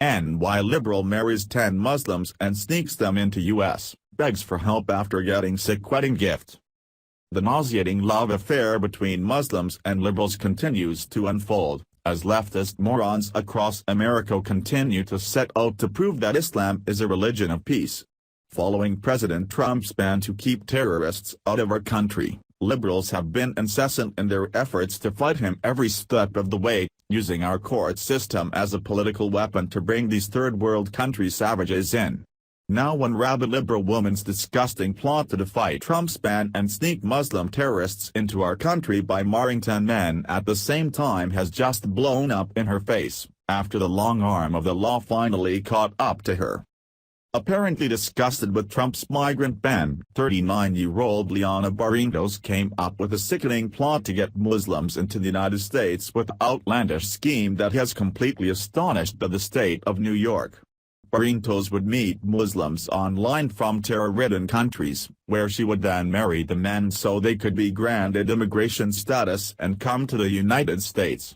NY liberal marries 10 Muslims and sneaks them into U.S., begs for help after getting sick wedding gift. The nauseating love affair between Muslims and liberals continues to unfold, as leftist morons across America continue to set out to prove that Islam is a religion of peace. Following President Trump's ban to keep terrorists out of our country, liberals have been incessant in their efforts to fight him every step of the way, using our court system as a political weapon to bring these third-world country savages in. Now one rabid liberal woman's disgusting plot to defy Trump's ban and sneak Muslim terrorists into our country by marrying 10 men at the same time has just blown up in her face, after the long arm of the law finally caught up to her. Apparently disgusted with Trump's migrant ban, 39-year-old Liana Barrientos came up with a sickening plot to get Muslims into the United States with an outlandish scheme that has completely astonished the state of New York. Barrientos would meet Muslims online from terror-ridden countries, where she would then marry the men so they could be granted immigration status and come to the United States.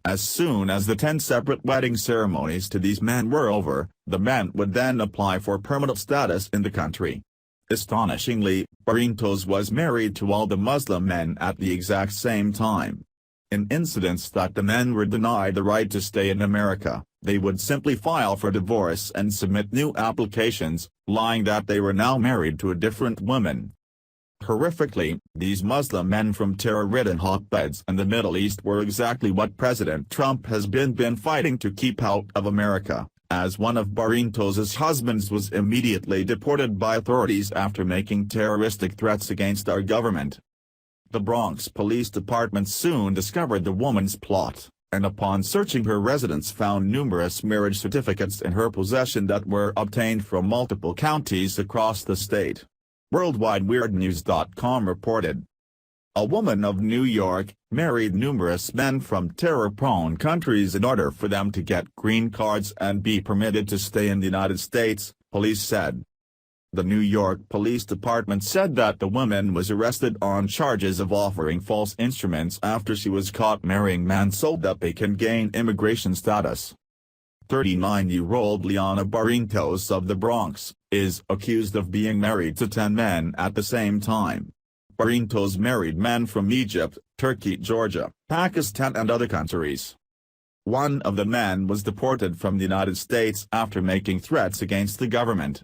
As soon as the 10 separate wedding ceremonies to these men were over, the men would then apply for permanent status in the country. Astonishingly, Barrientos was married to all the Muslim men at the exact same time. In incidents that the men were denied the right to stay in America, they would simply file for divorce and submit new applications, lying that they were now married to a different woman. Horrifically, these Muslim men from terror-ridden hotbeds in the Middle East were exactly what President Trump has been fighting to keep out of America, as one of Barrientos' husbands was immediately deported by authorities after making terroristic threats against our government. The Bronx Police Department soon discovered the woman's plot, and upon searching her residence found numerous marriage certificates in her possession that were obtained from multiple counties across the state. WorldwideWeirdNews.com reported. A woman of New York married numerous men from terror-prone countries in order for them to get green cards and be permitted to stay in the United States, police said. The New York Police Department said that the woman was arrested on charges of offering false instruments after she was caught marrying men so that they can gain immigration status. 39-year-old Liana Barrientos of the Bronx is accused of being married to 10 men at the same time. Barrientos married men from Egypt, Turkey, Georgia, Pakistan and other countries. One of the men was deported from the United States after making threats against the government.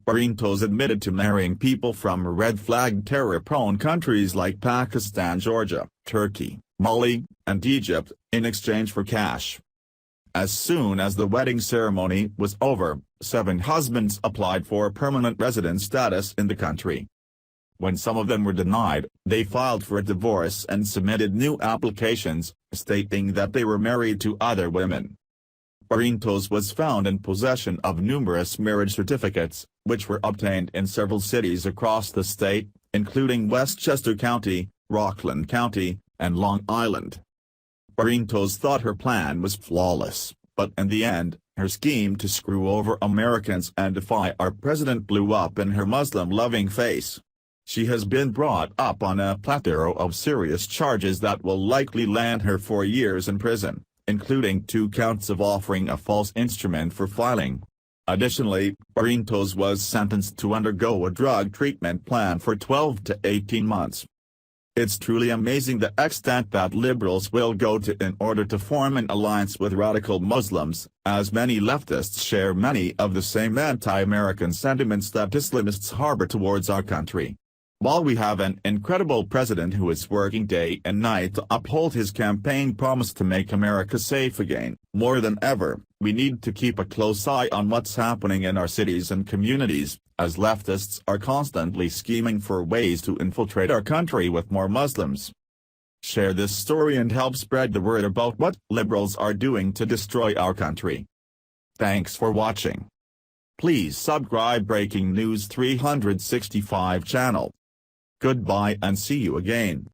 Barrientos admitted to marrying people from red-flag terror-prone countries like Pakistan, Georgia, Turkey, Mali, and Egypt, in exchange for cash. As soon as the wedding ceremony was over, 7 husbands applied for permanent resident status in the country. When some of them were denied, they filed for a divorce and submitted new applications, stating that they were married to other women. Barrientos was found in possession of numerous marriage certificates, which were obtained in several cities across the state, including Westchester County, Rockland County, and Long Island. Barrientos thought her plan was flawless, but in the end, her scheme to screw over Americans and defy our president blew up in her Muslim-loving face. She has been brought up on a plethora of serious charges that will likely land her 4 years in prison, including 2 counts of offering a false instrument for filing. Additionally, Barrientos was sentenced to undergo a drug treatment plan for 12 to 18 months. It's truly amazing the extent that liberals will go to in order to form an alliance with radical Muslims, as many leftists share many of the same anti-American sentiments that Islamists harbor towards our country. While we have an incredible president who is working day and night to uphold his campaign promise to make America safe again, more than ever, we need to keep a close eye on what's happening in our cities and communities, as leftists are constantly scheming for ways to infiltrate our country with more Muslims. Share this story and help spread the word about what liberals are doing to destroy our country. Thanks for watching. Please subscribe Breaking News 365 channel. Goodbye and see you again.